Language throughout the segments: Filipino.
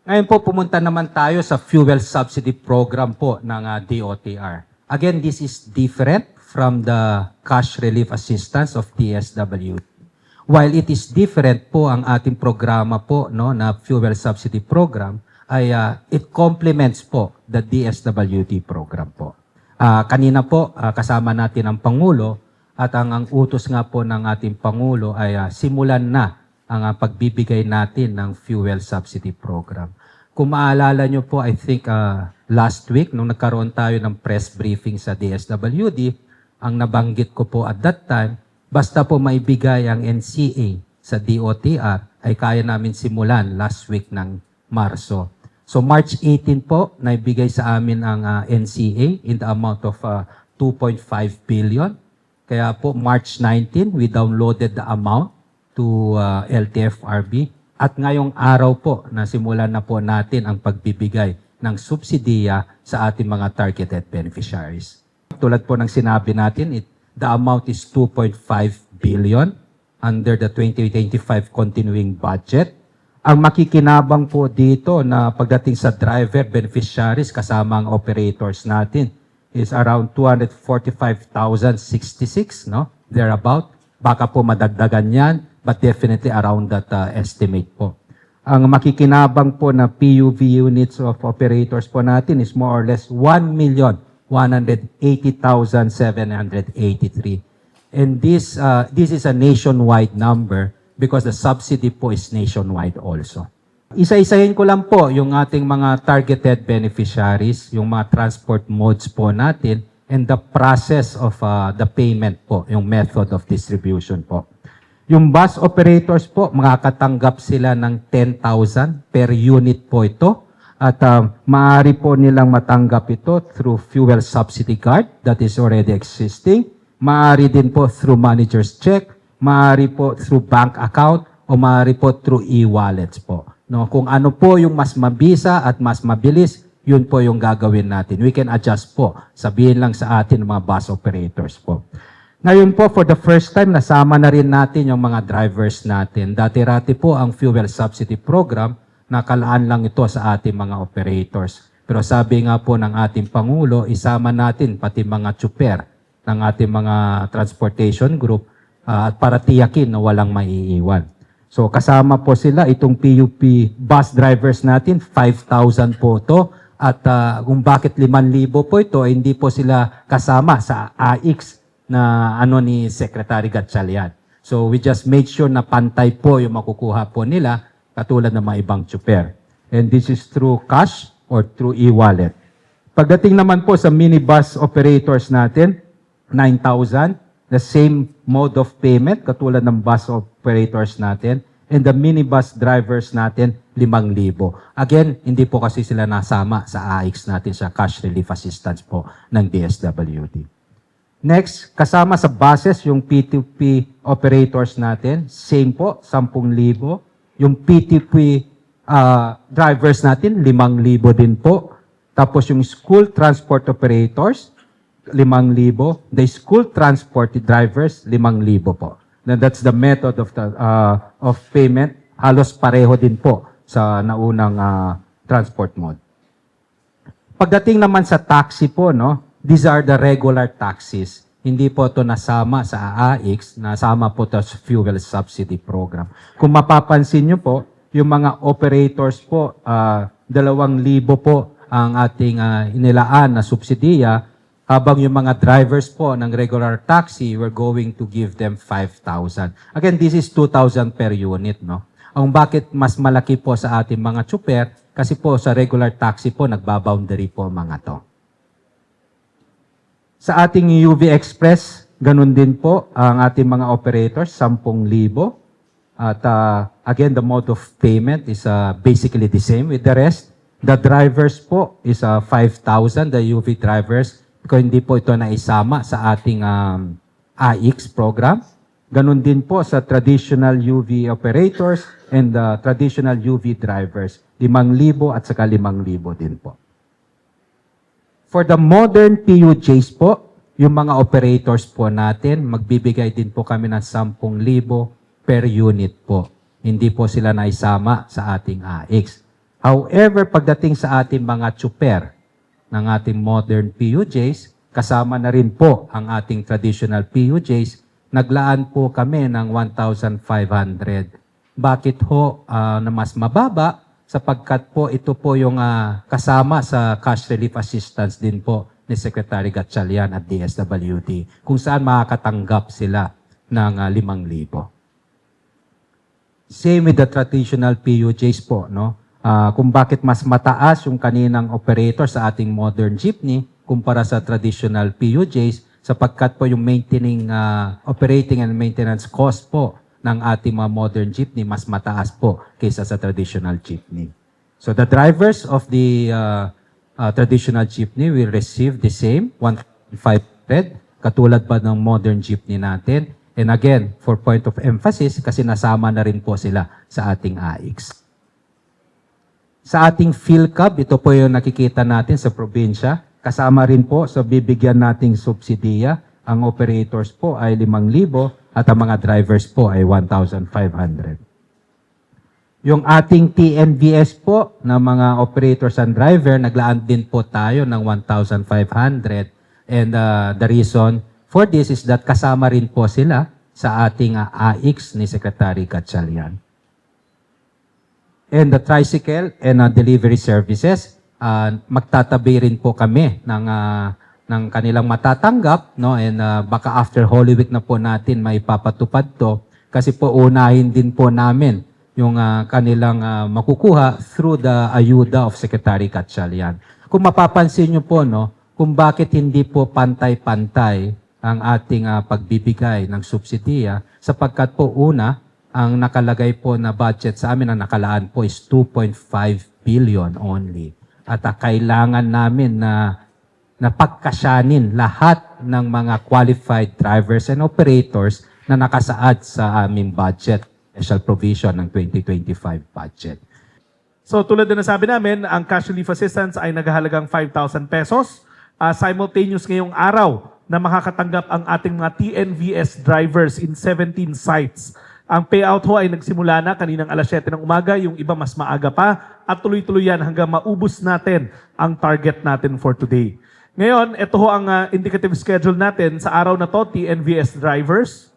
Ngayon po, pumunta naman tayo sa fuel subsidy program po ng DOTR. Again, this is different from the cash relief assistance of DSWD. While it is different po ang ating programa po na fuel subsidy program, ay it complements po the DSWD program po. Kanina po, kasama natin ang Pangulo at ang utos nga po ng ating Pangulo ay simulan na ang pagbibigay natin ng fuel subsidy program. Kung maalala nyo po, I think last week, nung nagkaroon tayo ng press briefing sa DSWD, ang nabanggit ko po at that time, basta po maibigay ang NCA sa DOTR, ay kaya namin simulan last week ng Marso. So March 18 po, naibigay sa amin ang NCA in the amount of 2.5 billion. Kaya po March 19, we downloaded the amount to LTFRB. At ngayong araw po, nasimulan na po natin ang pagbibigay ng subsidiya sa ating mga targeted beneficiaries. Tulad po ng sinabi natin, the amount is 2.5 billion under the 2025 continuing budget. Ang makikinabang po dito na pagdating sa driver beneficiaries kasama ang operators natin is around 245,066, no? Thereabout. Baka po madagdagan yan, but definitely around that estimate po. Ang makikinabang po na PUV units of operators po natin is more or less 1,180,783. And this is a nationwide number because the subsidy po is nationwide also. Isa-isahin ko lang po yung ating mga targeted beneficiaries, yung mga transport modes po natin, and the process of the payment po, yung method of distribution po. Yung bus operators po, makakatanggap sila ng 10,000 per unit po ito. At maaari po nilang matanggap ito through fuel subsidy card that is already existing. Maaari din po through manager's check. Maaari po through bank account. O maaari po through e-wallets po. No, kung ano po yung mas mabisa at mas mabilis, yun po yung gagawin natin. We can adjust po. Sabihin lang sa atin mga bus operators po. Ngayon po, for the first time, nasama na rin natin yung mga drivers natin. Dati-rati po ang fuel subsidy program, nakalaan lang ito sa ating mga operators. Pero sabi nga po ng ating Pangulo, isama natin pati mga tsuper ng ating mga transportation group at para tiyakin na walang maiiwan. So kasama po sila, itong PUP bus drivers natin, 5,000 po ito. At kung bakit 5,000 po ito, hindi po sila kasama sa AIX na ni Secretary Gatchalian. So we just made sure na pantay po yung makukuha po nila katulad ng mga ibang tsuper. And this is through cash or through e-wallet. Pagdating naman po sa minibus operators natin, 9,000, the same mode of payment katulad ng bus operators natin, and the minibus drivers natin, 5,000. Again, hindi po kasi sila nasama sa AIX natin sa cash relief assistance po ng DSWD. Next, kasama sa buses, yung P2P operators natin, same po, 10,000. Yung P2P drivers natin, 5,000 din po. Tapos yung school transport operators, 5,000. The school transport drivers, 5,000 po. Now, that's the method of payment. Halos pareho din po sa naunang transport mode. Pagdating naman sa taxi po, no? These are the regular taxis. Hindi po ito nasama sa AIX, nasama po ito sa fuel subsidy program. Kung mapapansin nyo po, yung mga operators po, 2,000 po ang ating inilaan na subsidiya, habang yung mga drivers po ng regular taxi, we're going to give them 5,000. Again, this is 2,000 per unit, no? Ang bakit mas malaki po sa ating mga tsuper, kasi po sa regular taxi po, nagbaboundary po mga to. Sa ating UV Express, ganun din po ang ating mga operators, 10,000. At again, the mode of payment is basically the same with the rest. The drivers po is 5,000, the UV drivers, because hindi po ito naisama sa ating AIX program. Ganun din po sa traditional UV operators and the traditional UV drivers, 5,000 at saka 5,000 din po. For the modern PUJs po, yung mga operators po natin, magbibigay din po kami ng 10,000 per unit po. Hindi po sila naisama sa ating AIX. However, pagdating sa ating mga tsuper ng ating modern PUJs, kasama na rin po ang ating traditional PUJs, naglaan po kami ng 1,500. Bakit ho na mas mababa? Sapagkat po ito po yung kasama sa cash relief assistance din po ni Secretary Gatchalian at DSWD, kung saan makakatanggap sila ng 5,000. Same with the traditional PUJs po, no? Kung bakit mas mataas yung kaninang operator sa ating modern jeepney kumpara sa traditional PUJs, sapagkat po yung operating and maintenance cost po ng ating mga modern jeepney mas mataas po kaysa sa traditional jeepney. So the drivers of the traditional jeepney will receive the same 1,500 katulad pa ng modern jeepney natin. And again, for point of emphasis, kasi nasama na rin po sila sa ating AIX. Sa ating PhilCab, ito po yung nakikita natin sa probinsya. Kasama rin po sa bibigyan nating subsidiya. Ang operators po ay 5,000 at ang mga drivers po ay 1,500. Yung ating TNVS po na mga operators and driver, naglaan din po tayo ng 1,500. And the reason for this is that kasama rin po sila sa ating AIX ni Secretary Gatchalian. And the tricycle and delivery services, magtatabi rin po kami ng kanilang matatanggap, no? And baka after Holy Week na po natin maipapatupad to, kasi po unahin din po namin yung kanilang makukuha through the ayuda of Secretary Gatchalian. Kung mapapansin nyo po, no, kung bakit hindi po pantay-pantay ang ating pagbibigay ng subsidiya, sapagkat po una, ang nakalagay po na budget sa amin, ang nakalaan po is 2.5 billion only. At kailangan namin na pagkasyanin lahat ng mga qualified drivers and operators na nakasaad sa aming budget, special provision ng 2025 budget. So tulad na nasabi namin, ang cash relief assistance ay naghahalagang 5,000 pesos. Simultaneous ngayong araw na makakatanggap ang ating mga TNVS drivers in 17 sites. Ang payout ho ay nagsimula na kaninang alas 7 ng umaga, yung iba mas maaga pa, at tuloy-tuloy yan hanggang maubos natin ang target natin for today. Ngayon, ito ho ang indicative schedule natin sa araw na to, TNVS drivers.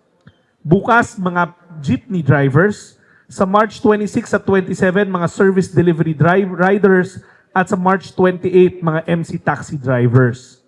Bukas, mga jeepney drivers. Sa March 26 at 27, mga service delivery riders. At sa March 28, mga MC taxi drivers.